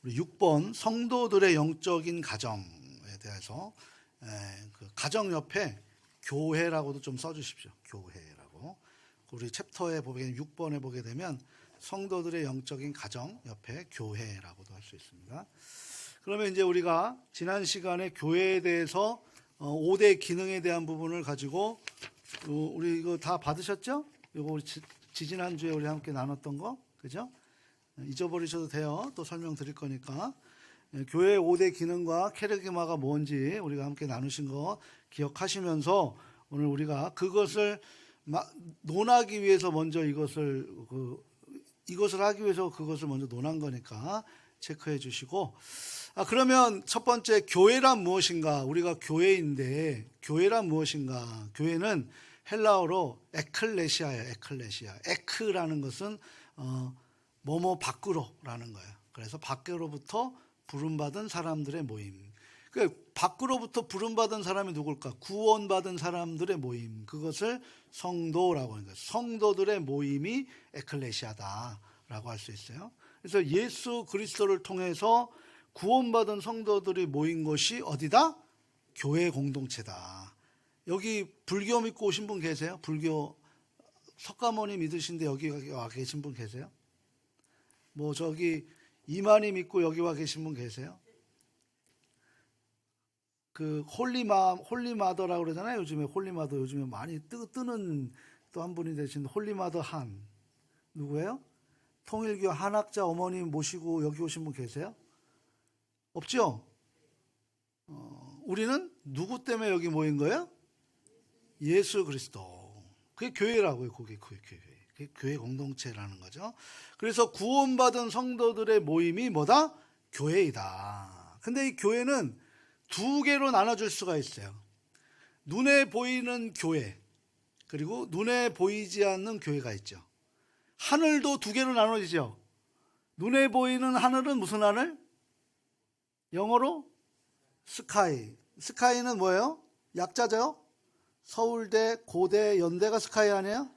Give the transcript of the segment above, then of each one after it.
우리 6번 성도들의 영적인 가정에 대해서 그 가정 옆에 교회라고도 좀 써주십시오. 교회라고. 우리 챕터에 보게 6번에 보게 되면 성도들의 영적인 가정 옆에 교회라고도 할 수 있습니다. 그러면 이제 우리가 지난 시간에 교회에 대해서 5대 기능에 대한 부분을 가지고 우리 이거 다 받으셨죠? 이거 우리 지지난주에 우리 함께 나눴던 거, 그죠? 잊어버리셔도 돼요. 또 설명드릴 거니까. 교회의 5대 기능과 케르기마가 뭔지 우리가 함께 나누신 거 기억하시면서 오늘 우리가 그것을 논하기 위해서 먼저 이것을 하기 위해서 그것을 먼저 논한 거니까 체크해 주시고, 그러면 첫 번째, 교회란 무엇인가? 우리가 교회인데 교회란 무엇인가? 교회는 헬라어로 에클레시아예요. 에클레시아. 에크라는 것은 뭐뭐 밖으로라는 거예요. 그래서 밖으로부터 부름받은 사람들의 모임. 그 밖으로부터 부름받은 사람이 누굴까? 구원받은 사람들의 모임. 그것을 성도라고 하는 거예요. 성도들의 모임이 에클레시아다라고 할 수 있어요. 그래서 예수 그리스도를 통해서 구원받은 성도들이 모인 것이 어디다? 교회 공동체다. 여기 불교 믿고 오신 분 계세요? 불교 석가모니 믿으신데 여기 와 계신 분 계세요? 뭐 저기 이만희 믿고 여기 와 계신 분 계세요? 그 홀리마더라고 그러잖아요. 요즘에 홀리마더 요즘에 많이 뜨는 또 한 분이 되신 홀리마더 한 누구예요? 통일교 한학자 어머님 모시고 여기 오신 분 계세요? 없죠? 우리는 누구 때문에 여기 모인 거예요? 예수 그리스도. 그게 교회라고요. 그게 교회 공동체라는 거죠. 그래서 구원받은 성도들의 모임이 뭐다? 교회이다. 근데 이 교회는 두 개로 나눠줄 수가 있어요. 눈에 보이는 교회, 그리고 눈에 보이지 않는 교회가 있죠. 하늘도 두 개로 나눠지죠. 눈에 보이는 하늘은 무슨 하늘? 영어로 스카이. 스카이는 뭐예요? 약자죠? 서울대, 고대, 연대가 스카이 아니에요?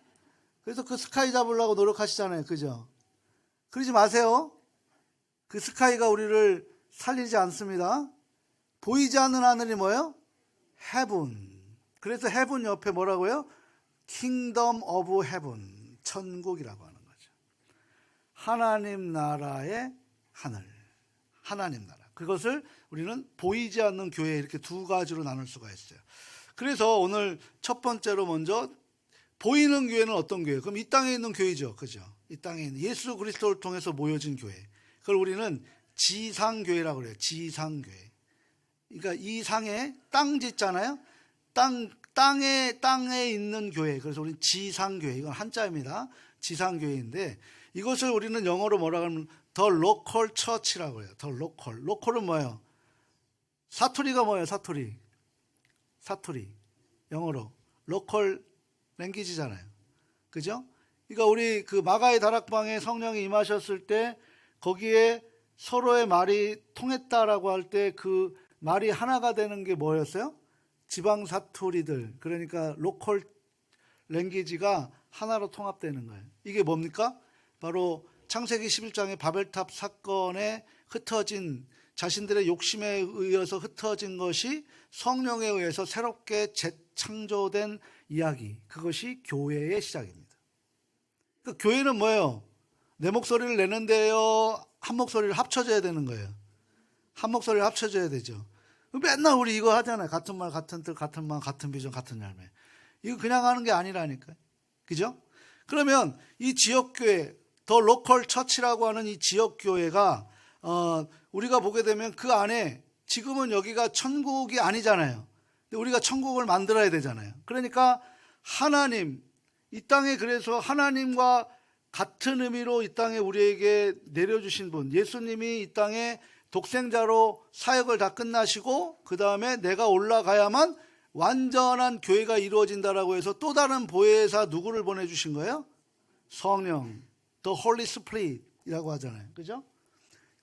그래서 그 스카이 잡으려고 노력하시잖아요. 그죠? 그러지 마세요. 그 스카이가 우리를 살리지 않습니다. 보이지 않는 하늘이 뭐예요? 헤븐. 그래서 헤븐 옆에 뭐라고요? 킹덤 오브 헤븐. 천국이라고 하는 거죠. 하나님 나라의 하늘. 하나님 나라. 그것을 우리는 보이지 않는 교회 이렇게 두 가지로 나눌 수가 있어요. 그래서 오늘 첫 번째로 먼저 보이는 교회는 어떤 교회? 그럼 이 땅에 있는 교회죠. 그죠? 이 땅에 있는 예수 그리스도를 통해서 모여진 교회. 그걸 우리는 지상교회라고 그래요. 지상교회. 그러니까 이 상에 땅 짓잖아요. 땅에 있는 교회. 그래서 우리는 지상교회. 이건 한자입니다. 지상교회인데 이것을 우리는 영어로 뭐라고 하면 더 로컬 처치라고 해요. 더 로컬. 로컬은 뭐예요? 사투리가 뭐예요? 사투리. 영어로 로컬 랭귀지잖아요. 그죠? 그러니까 우리 그 마가의 다락방에 성령이 임하셨을 때 거기에 서로의 말이 통했다라고 할 때 그 말이 하나가 되는 게 뭐였어요? 지방 사투리들. 그러니까 로컬 랭귀지가 하나로 통합되는 거예요. 이게 뭡니까? 바로 창세기 11장의 바벨탑 사건에 흩어진 자신들의 욕심에 의해서 흩어진 것이 성령에 의해서 새롭게 재창조된 이야기. 그것이 교회의 시작입니다. 그러니까 교회는 뭐예요? 내 목소리를 내는데요. 한 목소리를 합쳐줘야 되는 거예요. 한 목소리를 합쳐줘야 되죠. 맨날 우리 이거 하잖아요. 같은 말, 같은 뜻, 같은 마음, 같은 비전, 같은 열매. 이거 그냥 하는 게 아니라니까요. 그죠? 그러면 이 지역교회, 더 로컬 처치라고 하는 이 지역교회가 우리가 보게 되면 그 안에 지금은 여기가 천국이 아니잖아요. 근데 우리가 천국을 만들어야 되잖아요. 그러니까 하나님, 이 땅에 그래서 하나님과 같은 의미로 이 땅에 우리에게 내려주신 분, 예수님이 이 땅에 독생자로 사역을 다 끝나시고 그 다음에 내가 올라가야만 완전한 교회가 이루어진다라고 해서 또 다른 보혜사 누구를 보내주신 거예요? 성령, The Holy Spirit이라고 하잖아요. 그죠?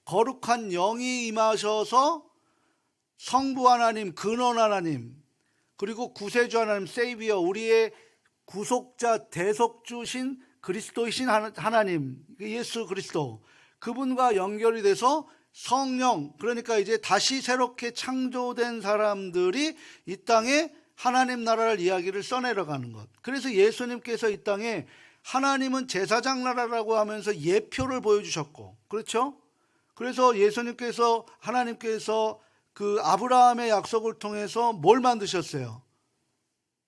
거룩한 영이 임하셔서 성부 하나님, 근원 하나님, 그리고 구세주 하나님, 세이비어, 우리의 구속자, 대속주신 그리스도이신 하나님, 예수 그리스도, 그분과 연결이 돼서 성령, 그러니까 이제 다시 새롭게 창조된 사람들이 이 땅에 하나님 나라를 이야기를 써내려가는 것. 그래서 예수님께서 이 땅에 하나님은 제사장 나라라고 하면서 예표를 보여주셨고, 그렇죠? 그래서 예수님께서, 하나님께서 그 아브라함의 약속을 통해서 뭘 만드셨어요?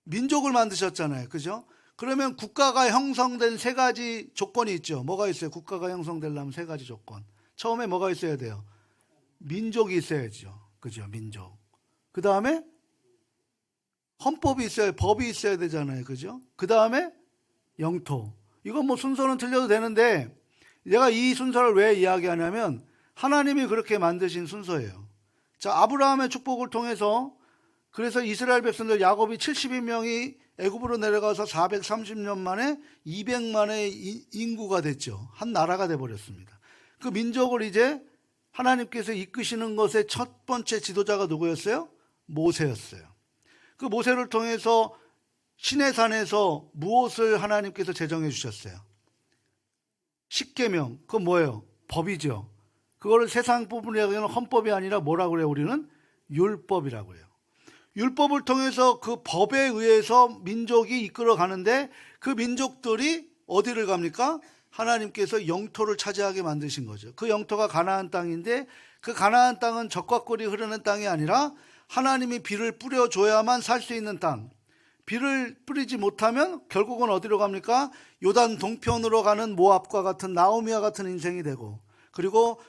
민족을 만드셨잖아요. 그죠? 그러면 국가가 형성된 세 가지 조건이 있죠. 뭐가 있어요? 국가가 형성되려면 세 가지 조건. 처음에 뭐가 있어야 돼요? 민족이 있어야죠. 그죠? 민족. 그 다음에 헌법이 있어야, 법이 있어야 되잖아요. 그죠? 그 다음에 영토. 이건 뭐 순서는 틀려도 되는데, 내가 이 순서를 왜 이야기하냐면 하나님이 그렇게 만드신 순서예요. 자, 아브라함의 축복을 통해서, 그래서 이스라엘 백성들 야곱이 70인명이 애굽으로 내려가서 430년 만에 200만의 인구가 됐죠. 한 나라가 돼버렸습니다. 그 민족을 이제 하나님께서 이끄시는 것의 첫 번째 지도자가 누구였어요? 모세였어요. 그 모세를 통해서 시내산에서 무엇을 하나님께서 제정해 주셨어요? 십계명. 그건 뭐예요? 법이죠. 그거를 세상 부분에서는 헌법이 아니라 뭐라고 그래요? 우리는 율법이라고 해요. 율법을 통해서 그 법에 의해서 민족이 이끌어 가는데, 그 민족들이 어디를 갑니까? 하나님께서 영토를 차지하게 만드신 거죠. 그 영토가 가나안 땅인데, 그 가나안 땅은 젖과 꿀이 흐르는 땅이 아니라 하나님이 비를 뿌려줘야만 살 수 있는 땅. 비를 뿌리지 못하면 결국은 어디로 갑니까? 요단 동편으로 가는 모압과 같은, 나오미와 같은 인생이 되고, 그리고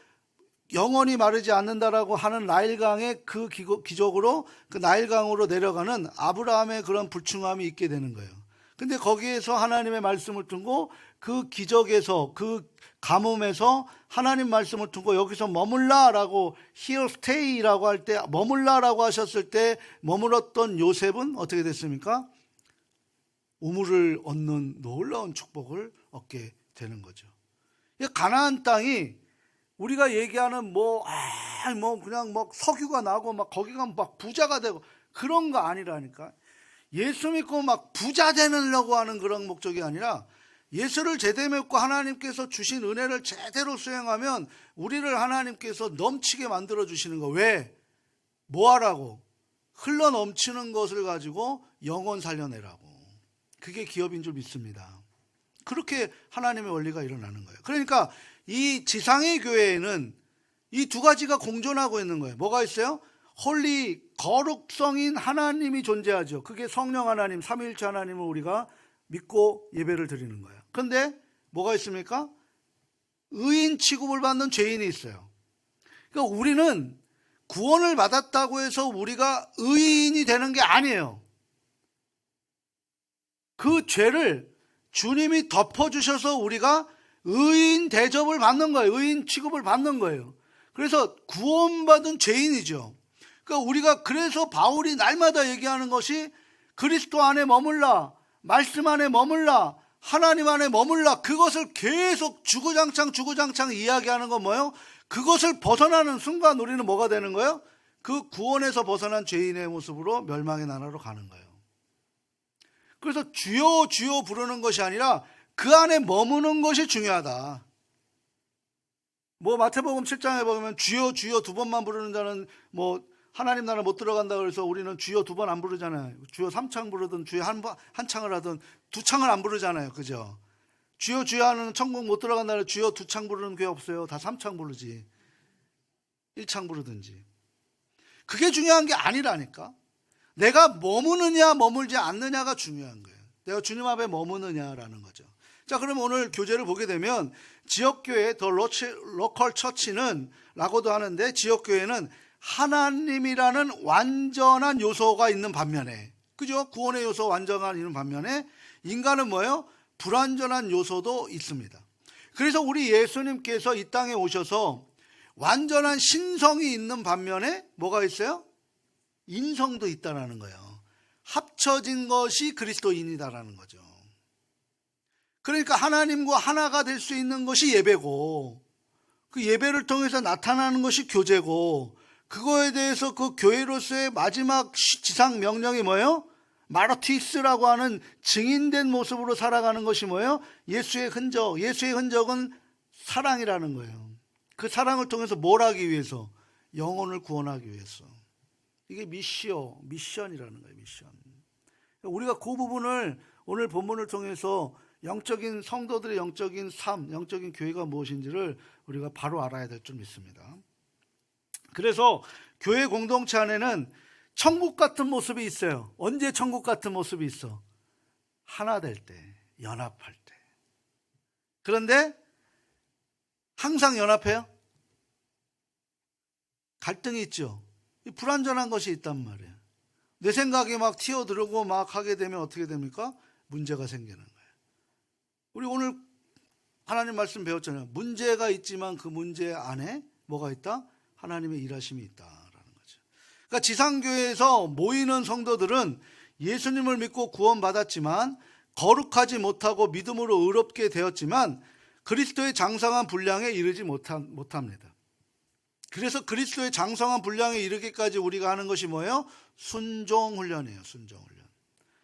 영원히 마르지 않는다라고 하는 나일강의 그 기적으로 그 나일강으로 내려가는 아브라함의 그런 불충함이 있게 되는 거예요. 근데 거기에서 하나님의 말씀을 듣고, 그 기적에서, 그 가뭄에서 하나님 말씀을 듣고 여기서 머물라라고, here stay라고 할 때, 머물라라고 하셨을 때 머물렀던 요셉은 어떻게 됐습니까? 우물을 얻는 놀라운 축복을 얻게 되는 거죠. 가나안 땅이 우리가 얘기하는 그냥 석유가 나고 거기가 부자가 되고 그런 거 아니라니까. 예수 믿고 부자 되려고 하는 그런 목적이 아니라, 예수를 제대로 믿고 하나님께서 주신 은혜를 제대로 수행하면 우리를 하나님께서 넘치게 만들어 주시는 거. 왜? 뭐 하라고? 흘러 넘치는 것을 가지고 영혼 살려내라고. 그게 기업인 줄 믿습니다. 그렇게 하나님의 원리가 일어나는 거예요. 그러니까 이 지상의 교회에는 이 두 가지가 공존하고 있는 거예요. 뭐가 있어요? 홀리, 거룩성인 하나님이 존재하죠. 그게 성령 하나님, 삼위일체 하나님을 우리가 믿고 예배를 드리는 거예요. 그런데 뭐가 있습니까? 의인 취급을 받는 죄인이 있어요. 그러니까 우리는 구원을 받았다고 해서 우리가 의인이 되는 게 아니에요. 그 죄를 주님이 덮어주셔서 우리가 의인 대접을 받는 거예요. 의인 취급을 받는 거예요. 그래서 구원받은 죄인이죠. 그러니까 우리가, 그래서 바울이 날마다 얘기하는 것이 그리스도 안에 머물라, 말씀 안에 머물라, 하나님 안에 머물라. 그것을 계속 주구장창 이야기하는 건 뭐예요? 그것을 벗어나는 순간 우리는 뭐가 되는 거예요? 그 구원에서 벗어난 죄인의 모습으로 멸망의 나라로 가는 거예요. 그래서 주여 주여 부르는 것이 아니라 그 안에 머무는 것이 중요하다. 마태복음 7장에 보면 주여 주여 두 번만 부르는 자는 하나님 나라 못 들어간다 그래서 우리는 주여 두 번 안 부르잖아요. 주여 3창 부르든 주여 한 창을 하든 두 창을 안 부르잖아요. 그죠? 주여 주여 하는 천국 못 들어간다 그래서 주여 2창 부르는 교회 없어요. 다 3창 부르지. 1창 부르든지. 그게 중요한 게 아니라니까. 내가 머무느냐 머물지 않느냐가 중요한 거예요. 내가 주님 앞에 머무느냐라는 거죠. 자, 그럼 오늘 교재를 보게 되면 지역교회, 더 로컬 처치는 라고도 하는데, 지역교회는 하나님이라는 완전한 요소가 있는 반면에, 그죠? 구원의 요소 완전한 있는 반면에 인간은 뭐예요? 불완전한 요소도 있습니다. 그래서 우리 예수님께서 이 땅에 오셔서 완전한 신성이 있는 반면에 뭐가 있어요? 인성도 있다라는 거예요. 합쳐진 것이 그리스도인이다라는 거죠. 그러니까 하나님과 하나가 될 수 있는 것이 예배고, 그 예배를 통해서 나타나는 것이 교제고, 그거에 대해서 그 교회로서의 마지막 지상 명령이 뭐예요? 마르티스라고 하는 증인된 모습으로 살아가는 것이 뭐예요? 예수의 흔적. 예수의 흔적은 사랑이라는 거예요. 그 사랑을 통해서 뭘 하기 위해서? 영혼을 구원하기 위해서. 이게 미션이라는 거예요. 미션. 우리가 그 부분을 오늘 본문을 통해서 영적인 성도들의 영적인 삶, 영적인 교회가 무엇인지를 우리가 바로 알아야 될 줄 믿습니다. 그래서 교회 공동체 안에는 천국 같은 모습이 있어요. 언제 천국 같은 모습이 있어? 하나 될 때, 연합할 때. 그런데 항상 연합해요? 갈등이 있죠. 불완전한 것이 있단 말이에요. 내 생각이 막 튀어들고 막 하게 되면 어떻게 됩니까? 문제가 생기는 거예요. 우리 오늘 하나님 말씀 배웠잖아요. 문제가 있지만 그 문제 안에 뭐가 있다? 하나님의 일하심이 있다라는 거죠. 그러니까 지상교회에서 모이는 성도들은 예수님을 믿고 구원받았지만 거룩하지 못하고 믿음으로 의롭게 되었지만 그리스도의 장성한 분량에 이르지 못합니다. 그래서 그리스도의 장성한 분량에 이르기까지 우리가 하는 것이 뭐예요? 순종훈련이에요. 순종훈련.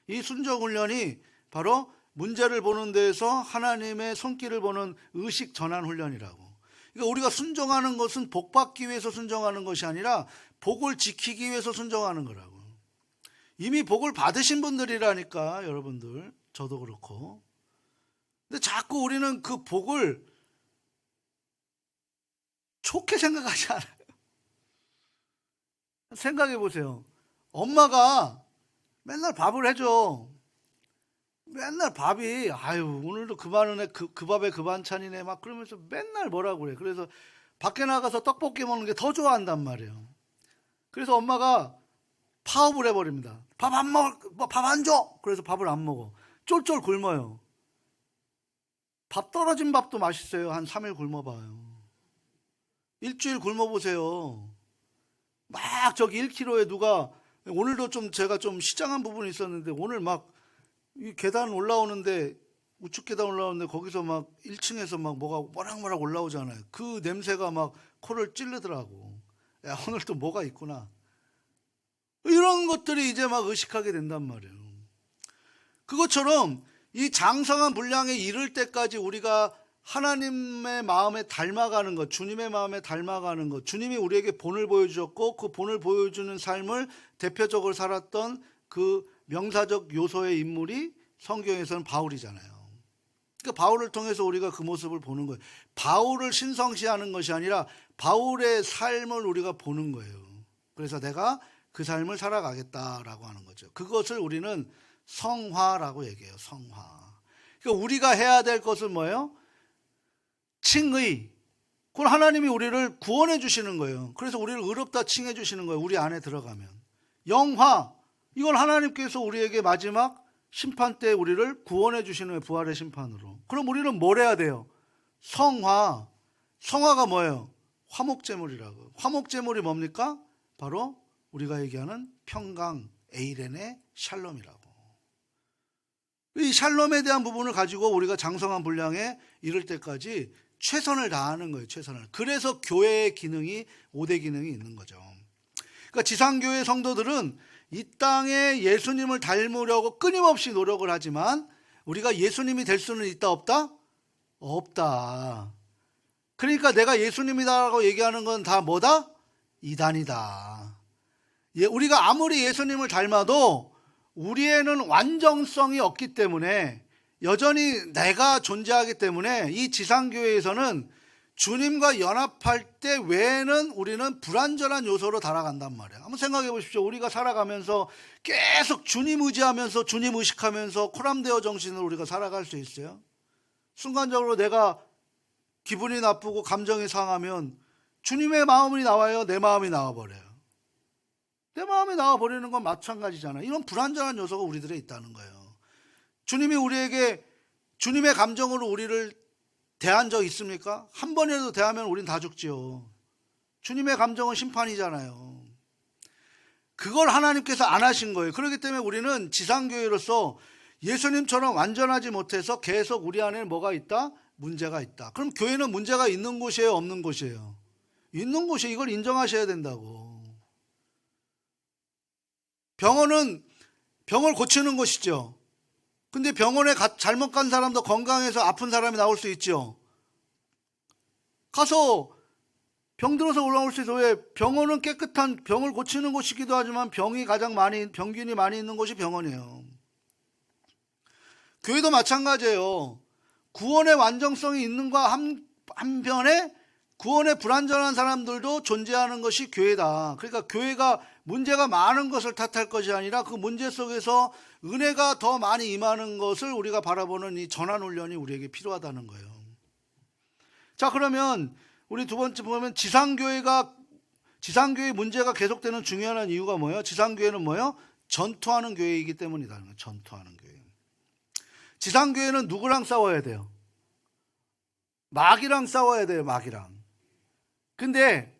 이 순종훈련이 바로 문제를 보는 데에서 하나님의 손길을 보는 의식 전환 훈련이라고. 그러니까 우리가 순종하는 것은 복 받기 위해서 순종하는 것이 아니라 복을 지키기 위해서 순종하는 거라고. 이미 복을 받으신 분들이라니까, 여러분들. 저도 그렇고. 근데 자꾸 우리는 그 복을 좋게 생각하지 않아요. 생각해 보세요. 엄마가 맨날 밥을 해줘. 맨날 밥이 오늘도 그 많으네, 그 밥에 그 반찬이네 막 그러면서 맨날 뭐라고 그래. 그래서 밖에 나가서 떡볶이 먹는 게 더 좋아한단 말이에요. 그래서 엄마가 파업을 해버립니다. 밥 안 줘. 그래서 밥을 안 먹어. 쫄쫄 굶어요. 밥 떨어진 밥도 맛있어요. 한 3일 굶어봐요. 일주일 굶어보세요. 막 저기 1kg에 누가, 오늘도 좀 제가 좀 시장한 부분이 있었는데 오늘 막 이 계단 올라오는데, 우측 계단 올라오는데 거기서 막 1층에서 막 뭐가 모락모락 올라오잖아요. 그 냄새가 막 코를 찌르더라고. 야, 오늘 또 뭐가 있구나. 이런 것들이 이제 막 의식하게 된단 말이에요. 그것처럼 이 장성한 분량에 이를 때까지 우리가 하나님의 마음에 닮아가는 것, 주님의 마음에 닮아가는 것, 주님이 우리에게 본을 보여주셨고 그 본을 보여주는 삶을 대표적으로 살았던 그 명사적 요소의 인물이 성경에서는 바울이잖아요. 그러니까 바울을 통해서 우리가 그 모습을 보는 거예요. 바울을 신성시하는 것이 아니라 바울의 삶을 우리가 보는 거예요. 그래서 내가 그 삶을 살아가겠다라고 하는 거죠. 그것을 우리는 성화라고 얘기해요. 성화. 그러니까 우리가 해야 될 것은 뭐예요? 칭의. 그걸 하나님이 우리를 구원해 주시는 거예요. 그래서 우리를 의롭다 칭해 주시는 거예요. 우리 안에 들어가면. 영화. 이걸 하나님께서 우리에게 마지막 심판 때 우리를 구원해 주시는 거예요. 부활의 심판으로. 그럼 우리는 뭘 해야 돼요? 성화. 성화가 뭐예요? 화목제물이라고. 화목제물이 뭡니까? 바로 우리가 얘기하는 평강, 에이렌의 샬롬이라고. 이 샬롬에 대한 부분을 가지고 우리가 장성한 분량에 이를 때까지 최선을 다하는 거예요. 최선을. 그래서 교회의 기능이 5대 기능이 있는 거죠. 그러니까 지상교회 성도들은 이 땅에 예수님을 닮으려고 끊임없이 노력을 하지만 우리가 예수님이 될 수는 있다 없다? 없다. 그러니까 내가 예수님이다라고 얘기하는 건 다 뭐다? 이단이다. 우리가 아무리 예수님을 닮아도 우리에는 완전성이 없기 때문에 여전히 내가 존재하기 때문에 이 지상교회에서는 주님과 연합할 때 외에는 우리는 불완전한 요소로 달아간단 말이에요. 한번 생각해 보십시오. 우리가 살아가면서 계속 주님 의지하면서 주님 의식하면서 코람데어 정신으로 우리가 살아갈 수 있어요? 순간적으로 내가 기분이 나쁘고 감정이 상하면 주님의 마음이 나와요? 내 마음이 나와버려요? 내 마음이 나와버리는 건 마찬가지잖아요. 이런 불완전한 요소가 우리들에 있다는 거예요. 주님이 우리에게 주님의 감정으로 우리를 대한 적 있습니까? 한 번이라도 대하면 우린 다 죽지요. 주님의 감정은 심판이잖아요. 그걸 하나님께서 안 하신 거예요. 그렇기 때문에 우리는 지상교회로서 예수님처럼 완전하지 못해서 계속 우리 안에 뭐가 있다? 문제가 있다. 그럼 교회는 문제가 있는 곳이에요? 없는 곳이에요? 있는 곳이에요. 이걸 인정하셔야 된다고. 병원은 병을 고치는 곳이죠. 근데 병원에 잘못 간 사람도 건강해서 아픈 사람이 나올 수 있죠. 가서 병 들어서 올라올 수 있어. 왜? 병원은 깨끗한 병을 고치는 곳이기도 하지만 병균이 많이 있는 곳이 병원이에요. 교회도 마찬가지예요. 구원의 완전성이 있는과 한편에 구원에 불완전한 사람들도 존재하는 것이 교회다. 그러니까 교회가 문제가 많은 것을 탓할 것이 아니라 그 문제 속에서 은혜가 더 많이 임하는 것을 우리가 바라보는 이 전환 훈련이 우리에게 필요하다는 거예요. 자, 그러면 우리 두 번째 보면 지상교회의 문제가 계속되는 중요한 이유가 뭐예요? 지상교회는 뭐예요? 전투하는 교회이기 때문이다. 전투하는 교회. 지상교회는 누구랑 싸워야 돼요? 마귀랑 싸워야 돼요. 마귀랑. 근데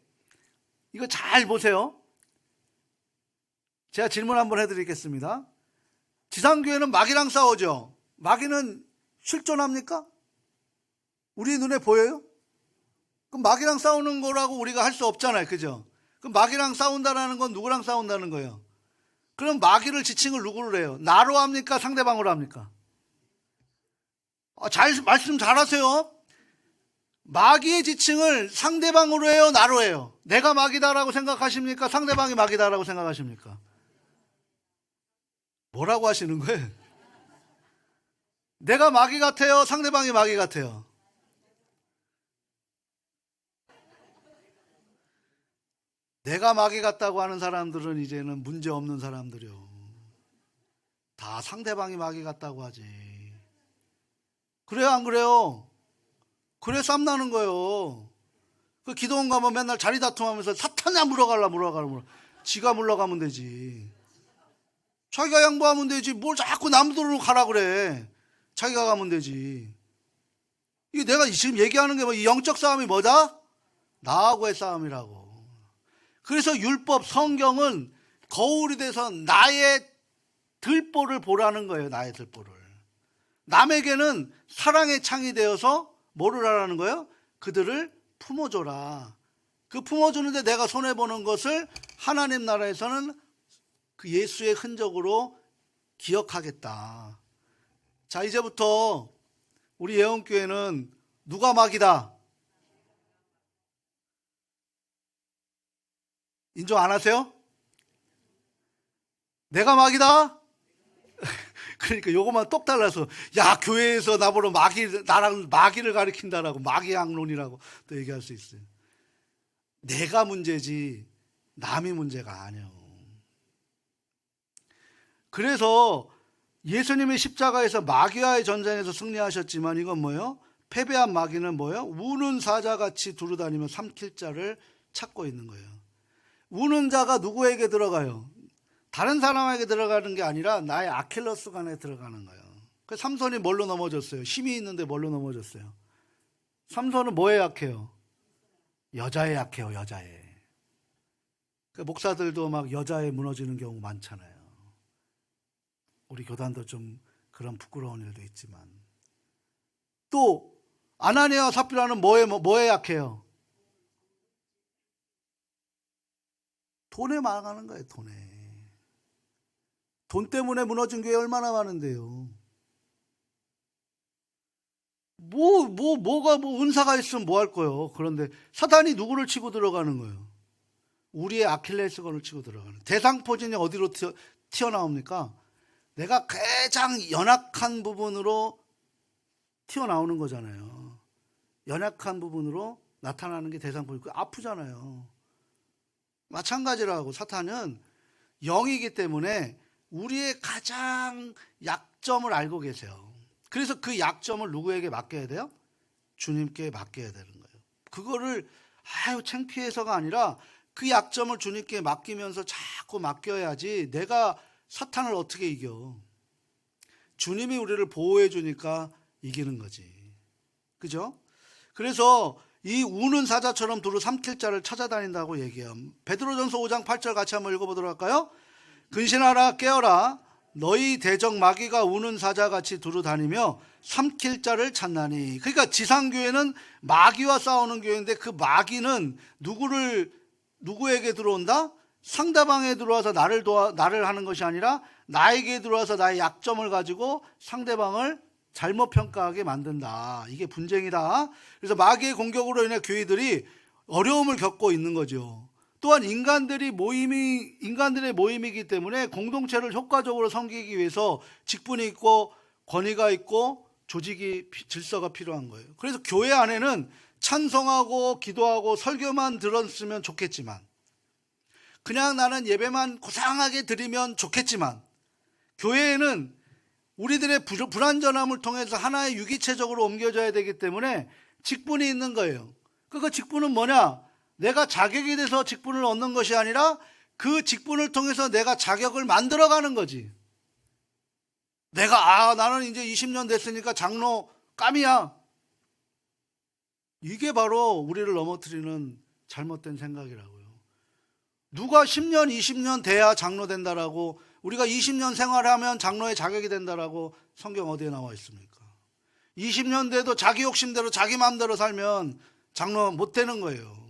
이거 잘 보세요. 제가 질문 한번 해드리겠습니다. 지상교회는 마귀랑 싸우죠. 마귀는 실존합니까? 우리 눈에 보여요? 그럼 마귀랑 싸우는 거라고 우리가 할 수 없잖아요. 그죠? 그럼 마귀랑 싸운다는 건 누구랑 싸운다는 거예요? 그럼 마귀를 지칭을 누구로 해요? 나로 합니까? 상대방으로 합니까? 말씀 잘하세요. 마귀의 지칭을 상대방으로 해요? 나로 해요? 내가 마귀다라고 생각하십니까? 상대방이 마귀다라고 생각하십니까? 뭐라고 하시는 거예요? 내가 마귀 같아요? 상대방이 마귀 같아요? 내가 마귀 같다고 하는 사람들은 이제는 문제 없는 사람들이요. 다 상대방이 마귀 같다고 하지. 그래요, 안 그래요? 그래 쌈나는 거예요. 그 기도원 가면 맨날 자리 다툼하면서 사탄이야 물러가라. 지가 물러가면 되지. 자기가 양보하면 되지. 뭘 자꾸 남들로 가라 그래. 자기가 가면 되지. 이게 내가 지금 얘기하는 게 이 영적 싸움이 뭐다? 나하고의 싸움이라고. 그래서 율법, 성경은 거울이 돼서 나의 들보를 보라는 거예요. 나의 들보를. 남에게는 사랑의 창이 되어서 뭐를 하라는 거예요? 그들을 품어줘라. 그 품어주는데 내가 손해보는 것을 하나님 나라에서는 그 예수의 흔적으로 기억하겠다. 자, 이제부터 우리 예언교회는 누가 마귀다? 인정 안 하세요? 내가 마귀다? 그러니까 요것만 똑 달라서 야, 교회에서 나보러 나랑 마귀를 가리킨다라고 마귀양론이라고 또 얘기할 수 있어요. 내가 문제지 남이 문제가 아니에요. 그래서 예수님이 십자가에서 마귀와의 전쟁에서 승리하셨지만 이건 뭐예요? 패배한 마귀는 뭐예요? 우는 사자같이 두루다니며 삼킬 자를 찾고 있는 거예요. 우는 자가 누구에게 들어가요? 다른 사람에게 들어가는 게 아니라 나의 아킬러스건에 들어가는 거예요. 그 삼손이 뭘로 넘어졌어요? 힘이 있는데 뭘로 넘어졌어요? 삼손은 뭐에 약해요? 여자에 약해요. 여자에. 그 목사들도 막 여자에 무너지는 경우 많잖아요. 우리 교단도 좀 그런 부끄러운 일도 있지만. 또 아나니아와 삽비라는 뭐에 약해요? 돈에 망하는 거예요. 돈에. 돈 때문에 무너진 교회 얼마나 많은데요. 뭐가 은사가 있으면 뭐 할 거예요. 그런데 사단이 누구를 치고 들어가는 거예요? 우리의 아킬레스건을 치고 들어가는. 대상포진이 어디로 튀어나옵니까? 내가 가장 연약한 부분으로 튀어나오는 거잖아요. 연약한 부분으로 나타나는 게 대상포진. 아프잖아요. 마찬가지라고 사탄은 영이기 때문에 우리의 가장 약점을 알고 계세요. 그래서 그 약점을 누구에게 맡겨야 돼요? 주님께 맡겨야 되는 거예요. 그거를 창피해서가 아니라 그 약점을 주님께 맡기면서 자꾸 맡겨야지 내가 사탄을 어떻게 이겨. 주님이 우리를 보호해 주니까 이기는 거지. 그죠? 그래서 이 우는 사자처럼 두루 삼킬 자를 찾아다닌다고 얘기해요. 베드로전서 5장 8절 같이 한번 읽어보도록 할까요? 근신하라 깨어라 너희 대적 마귀가 우는 사자같이 두루 다니며 삼킬 자를 찾나니. 그러니까 지상교회는 마귀와 싸우는 교회인데 그 마귀는 누구에게 들어온다? 상대방에 들어와서 나를 하는 것이 아니라 나에게 들어와서 나의 약점을 가지고 상대방을 잘못 평가하게 만든다. 이게 분쟁이다. 그래서 마귀의 공격으로 인해 교회들이 어려움을 겪고 있는 거죠. 또한 인간들의 모임이기 때문에 공동체를 효과적으로 섬기기 위해서 직분이 있고 권위가 있고 질서가 필요한 거예요. 그래서 교회 안에는 찬송하고 기도하고 설교만 들었으면 좋겠지만, 그냥 나는 예배만 고상하게 드리면 좋겠지만, 교회에는 우리들의 불완전함을 통해서 하나의 유기체적으로 옮겨져야 되기 때문에 직분이 있는 거예요. 그 직분은 뭐냐? 내가 자격이 돼서 직분을 얻는 것이 아니라 그 직분을 통해서 내가 자격을 만들어가는 거지. 나는 이제 20년 됐으니까 장로 깜이야. 이게 바로 우리를 넘어뜨리는 잘못된 생각이라고요. 누가 10년, 20년 돼야 장로 된다라고, 우리가 20년 생활하면 장로의 자격이 된다라고 성경 어디에 나와 있습니까? 20년 돼도 자기 욕심대로 자기 마음대로 살면 장로 못 되는 거예요.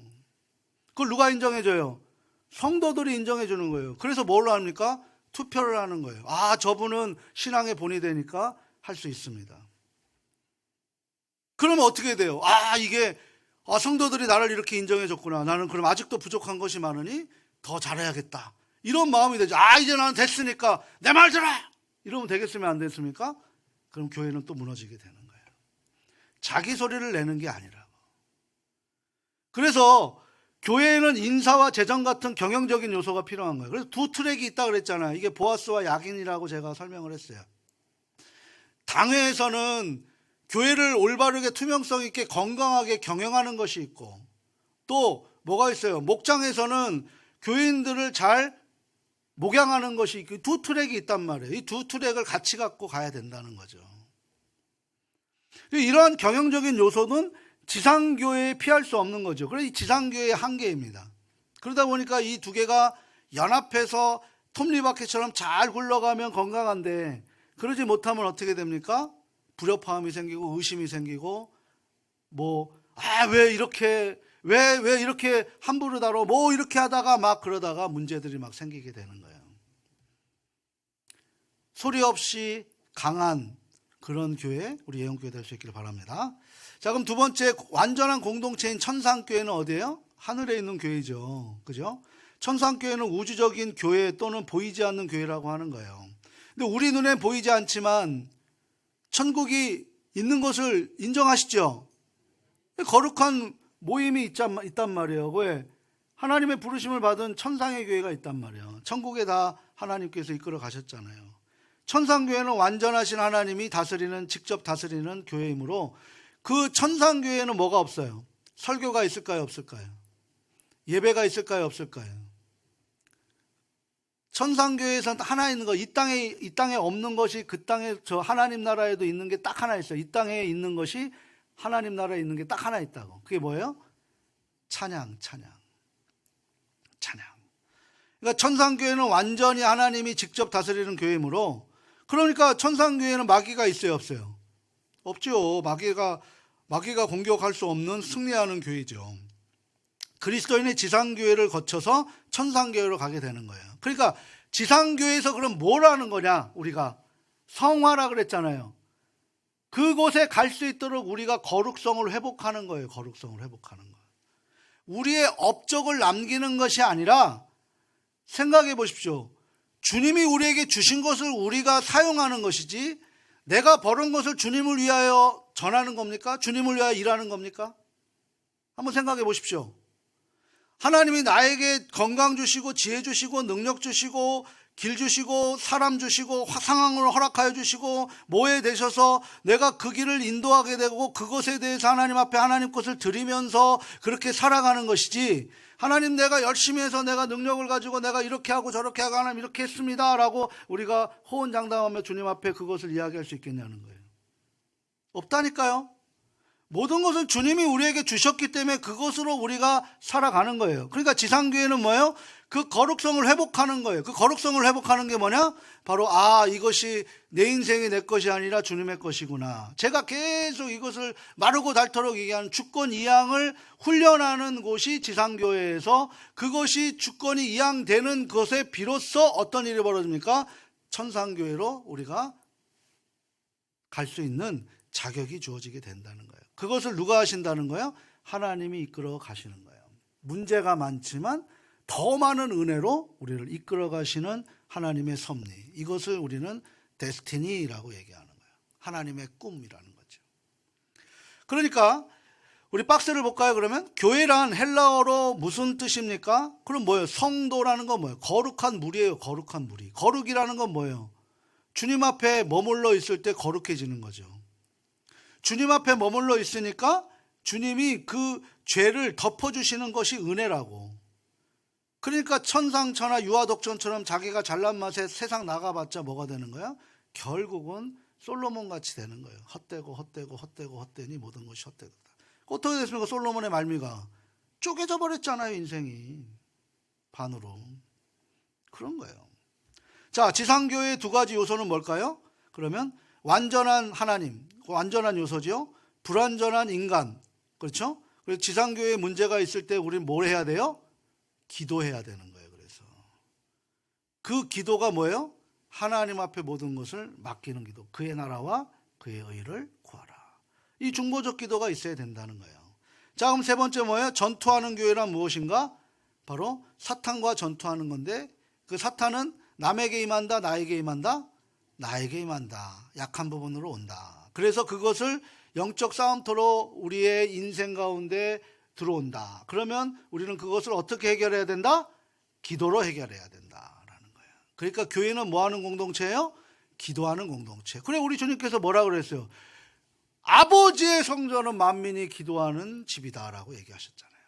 그걸 누가 인정해줘요? 성도들이 인정해주는 거예요. 그래서 뭘로 합니까? 투표를 하는 거예요. 저분은 신앙의 본이 되니까 할 수 있습니다. 그러면 어떻게 돼요? 성도들이 나를 이렇게 인정해줬구나. 나는 그럼 아직도 부족한 것이 많으니 더 잘해야겠다. 이런 마음이 되죠. 이제 나는 됐으니까 내 말 들어! 이러면 되겠으면 안 됐습니까? 그럼 교회는 또 무너지게 되는 거예요. 자기 소리를 내는 게 아니라고. 그래서 교회에는 인사와 재정 같은 경영적인 요소가 필요한 거예요. 그래서 두 트랙이 있다고 그랬잖아요. 이게 보아스와 야긴이라고 제가 설명을 했어요. 당회에서는 교회를 올바르게 투명성 있게 건강하게 경영하는 것이 있고, 또 뭐가 있어요? 목장에서는 교인들을 잘 목양하는 것이 있고, 두 트랙이 있단 말이에요. 이 두 트랙을 같이 갖고 가야 된다는 거죠. 이러한 경영적인 요소는 지상교회에 피할 수 없는 거죠. 그래서 이 지상교회의 한계입니다. 그러다 보니까 이 두 개가 연합해서 톱니바퀴처럼 잘 굴러가면 건강한데, 그러지 못하면 어떻게 됩니까? 불협화음이 생기고 의심이 생기고, 왜 이렇게 함부로 다뤄, 이렇게 하다가 막 그러다가 문제들이 막 생기게 되는 거예요. 소리 없이 강한 그런 교회, 우리 예언교회 될 수 있기를 바랍니다. 자, 그럼 두 번째, 완전한 공동체인 천상교회는 어디예요? 하늘에 있는 교회죠. 그죠? 천상교회는 우주적인 교회 또는 보이지 않는 교회라고 하는 거예요. 근데 우리 눈에 보이지 않지만 천국이 있는 것을 인정하시죠? 거룩한 모임이 있단 말이에요. 왜? 하나님의 부르심을 받은 천상의 교회가 있단 말이에요. 천국에 다 하나님께서 이끌어 가셨잖아요. 천상교회는 완전하신 하나님이 직접 다스리는 교회이므로, 그 천상교회는 뭐가 없어요? 설교가 있을까요? 없을까요? 예배가 있을까요? 없을까요? 천상교회에서 하나 있는 거, 이 땅에 없는 것이 그 땅에, 저 하나님 나라에도 있는 게 딱 하나 있어요. 이 땅에 있는 것이 하나님 나라에 있는 게 딱 하나 있다고. 그게 뭐예요? 찬양. 그러니까 천상교회는 완전히 하나님이 직접 다스리는 교회이므로, 그러니까 천상교회는 마귀가 있어요? 없어요? 없죠. 마귀가 공격할 수 없는 승리하는 교회죠. 그리스도인의 지상교회를 거쳐서 천상교회로 가게 되는 거예요. 그러니까 지상교회에서 그럼 뭘 하는 거냐? 우리가 성화라 그랬잖아요. 그곳에 갈 수 있도록 우리가 거룩성을 회복하는 거예요. 거룩성을 회복하는 거예요. 우리의 업적을 남기는 것이 아니라, 생각해 보십시오. 주님이 우리에게 주신 것을 우리가 사용하는 것이지, 내가 벌은 것을 주님을 위하여 전하는 겁니까? 주님을 위하여 일하는 겁니까? 한번 생각해 보십시오. 하나님이 나에게 건강 주시고 지혜 주시고 능력 주시고 길 주시고 사람 주시고 상황을 허락하여 주시고 모에 되셔서 내가 그 길을 인도하게 되고, 그것에 대해서 하나님 앞에 하나님 것을 드리면서 그렇게 살아가는 것이지, 하나님 내가 열심히 해서 내가 능력을 가지고 내가 이렇게 하고 저렇게 하고 하나님 이렇게 했습니다 라고 우리가 호언장담하며 주님 앞에 그것을 이야기할 수 있겠냐는 거예요. 없다니까요. 모든 것을 주님이 우리에게 주셨기 때문에 그것으로 우리가 살아가는 거예요. 그러니까 지상교회는 뭐예요? 그 거룩성을 회복하는 거예요. 그 거룩성을 회복하는 게 뭐냐? 바로 이것이 내 인생이 내 것이 아니라 주님의 것이구나. 제가 계속 이것을 마르고 닳도록 얘기하는 주권 이양을 훈련하는 곳이 지상교회에서, 그것이 주권이 이양되는 것에 비로소 어떤 일이 벌어집니까? 천상교회로 우리가 갈 수 있는 자격이 주어지게 된다는 거예요. 그것을 누가 하신다는 거예요? 하나님이 이끌어 가시는 거예요. 문제가 많지만 더 많은 은혜로 우리를 이끌어 가시는 하나님의 섭리, 이것을 우리는 데스티니라고 얘기하는 거예요. 하나님의 꿈이라는 거죠. 그러니까 우리 박스를 볼까요? 그러면 교회란 헬라어로 무슨 뜻입니까? 그럼 뭐예요? 성도라는 건 뭐예요? 거룩한 무리예요. 거룩한 무리. 거룩이라는 건 뭐예요? 주님 앞에 머물러 있을 때 거룩해지는 거죠. 주님 앞에 머물러 있으니까 주님이 그 죄를 덮어주시는 것이 은혜라고. 그러니까 천상천하 유아독전처럼 자기가 잘난 맛에 세상 나가봤자 뭐가 되는 거야? 결국은 솔로몬 같이 되는 거예요. 헛되니 모든 것이 헛되다. 어떻게 됐습니까? 솔로몬의 말미가 쪼개져 버렸잖아요. 인생이 반으로. 그런 거예요. 자, 지상교회의 두 가지 요소는 뭘까요? 그러면 완전한 하나님, 완전한 요소죠. 불완전한 인간, 그렇죠? 그래서 지상교회에 문제가 있을 때 우리는 뭘 해야 돼요? 기도해야 되는 거예요. 그래서 그 기도가 뭐예요? 하나님 앞에 모든 것을 맡기는 기도. 그의 나라와 그의 의를 구하라. 이 중보적 기도가 있어야 된다는 거예요. 자, 그럼 세 번째 뭐예요? 전투하는 교회란 무엇인가? 바로 사탄과 전투하는 건데, 그 사탄은 남에게 임한다, 나에게 임한다? 나에게 임한다. 약한 부분으로 온다. 그래서 그것을 영적 싸움터로 우리의 인생 가운데 들어온다. 그러면 우리는 그것을 어떻게 해결해야 된다? 기도로 해결해야 된다라는 거예요. 그러니까 교회는 뭐 하는 공동체예요? 기도하는 공동체. 그래, 우리 주님께서 뭐라 그랬어요? 아버지의 성전은 만민이 기도하는 집이다라고 얘기하셨잖아요.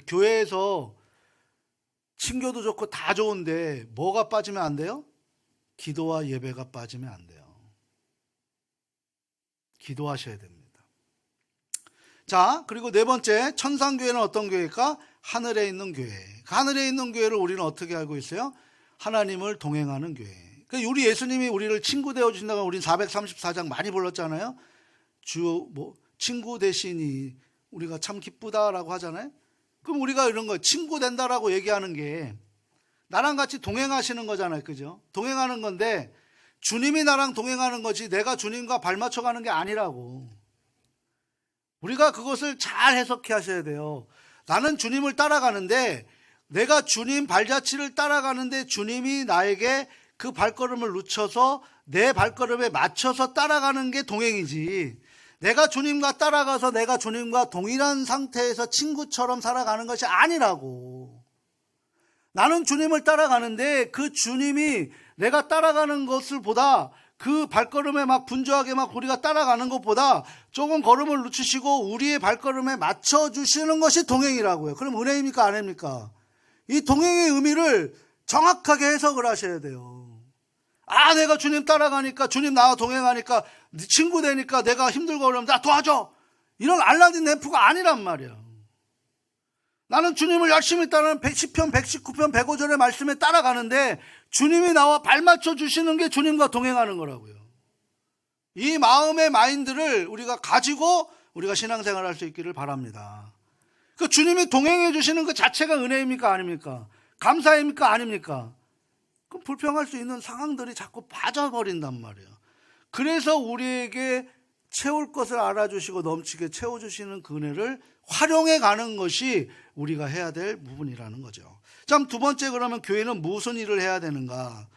교회에서 친교도 좋고 다 좋은데 뭐가 빠지면 안 돼요? 기도와 예배가 빠지면 안 돼요. 기도하셔야 됩니다. 자, 그리고 네 번째, 천상교회는 어떤 교회일까? 하늘에 있는 교회. 하늘에 있는 교회를 우리는 어떻게 알고 있어요? 하나님을 동행하는 교회. 우리 예수님이 우리를 친구 되어 주신다고 우리는 434장 많이 불렀잖아요. 친구 되시니 우리가 참 기쁘다라고 하잖아요. 그럼 우리가 이런 거 친구 된다라고 얘기하는 게 나랑 같이 동행하시는 거잖아요. 그죠? 동행하는 건데 주님이 나랑 동행하는 거지 내가 주님과 발맞춰 가는 게 아니라고. 우리가 그것을 잘 해석해 하셔야 돼요. 나는 주님을 따라가는데 내가 주님 발자취를 따라가는데 주님이 나에게 그 발걸음을 늦춰서 내 발걸음에 맞춰서 따라가는 게 동행이지, 내가 주님과 따라가서 내가 주님과 동일한 상태에서 친구처럼 살아가는 것이 아니라고. 나는 주님을 따라가는데 그 주님이 내가 따라가는 것을 보다 그 발걸음에 막 분주하게 막 우리가 따라가는 것보다 조금 걸음을 늦추시고 우리의 발걸음에 맞춰주시는 것이 동행이라고요. 그럼 은혜입니까? 아닙니까? 이 동행의 의미를 정확하게 해석을 하셔야 돼요. 아, 내가 주님 따라가니까, 주님 나와 동행하니까, 친구 되니까 내가 힘들고 그러면 나 도와줘. 이런 알라딘 램프가 아니란 말이야. 나는 주님을 열심히 따르는 110편, 119편, 105절의 말씀에 따라가는데 주님이 나와 발맞춰 주시는 게 주님과 동행하는 거라고요. 이 마음의 마인드를 우리가 가지고 우리가 신앙생활을 할 수 있기를 바랍니다. 그 주님이 동행해 주시는 그 자체가 은혜입니까? 아닙니까? 감사입니까? 아닙니까? 그럼 불평할 수 있는 상황들이 자꾸 빠져버린단 말이에요. 그래서 우리에게 채울 것을 알아주시고 넘치게 채워주시는 그 은혜를 활용해 가는 것이 우리가 해야 될 부분이라는 거죠. 자, 두 번째, 그러면 교회는 무슨 일을 해야 되는가?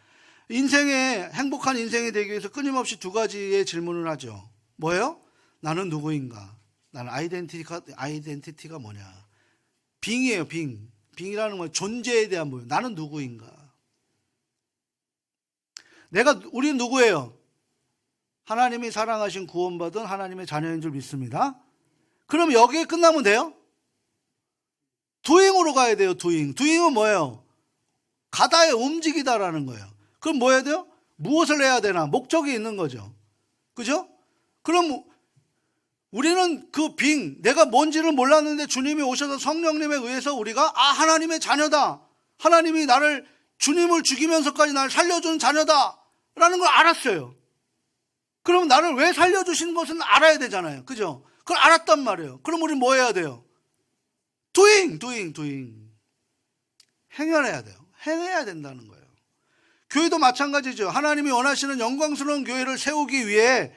행복한 인생이 되기 위해서 끊임없이 두 가지의 질문을 하죠. 뭐예요? 나는 누구인가? 나는 아이덴티티가 뭐냐? 빙이에요, 빙. 빙이라는 건 존재에 대한 뭐예요? 나는 누구인가? 우리는 누구예요? 하나님이 사랑하신 구원받은 하나님의 자녀인 줄 믿습니다. 그럼 여기에 끝나면 돼요? doing으로 가야 돼요. doing은 뭐예요? 가다에 움직이다라는 거예요. 그럼 뭐 해야 돼요? 무엇을 해야 되나? 목적이 있는 거죠. 그죠? 그럼 우리는 내가 뭔지를 몰랐는데 주님이 오셔서 성령님에 의해서 우리가 하나님의 자녀다. 하나님이 나를 주님을 죽이면서까지 나를 살려주는 자녀다 라는 걸 알았어요. 그럼 나를 왜 살려주신 것은 알아야 되잖아요. 그죠? 그걸 알았단 말이에요. 그럼 우리 뭐 해야 돼요? doing. 행해야 돼요. 행해야 된다는 거예요. 교회도 마찬가지죠. 하나님이 원하시는 영광스러운 교회를 세우기 위해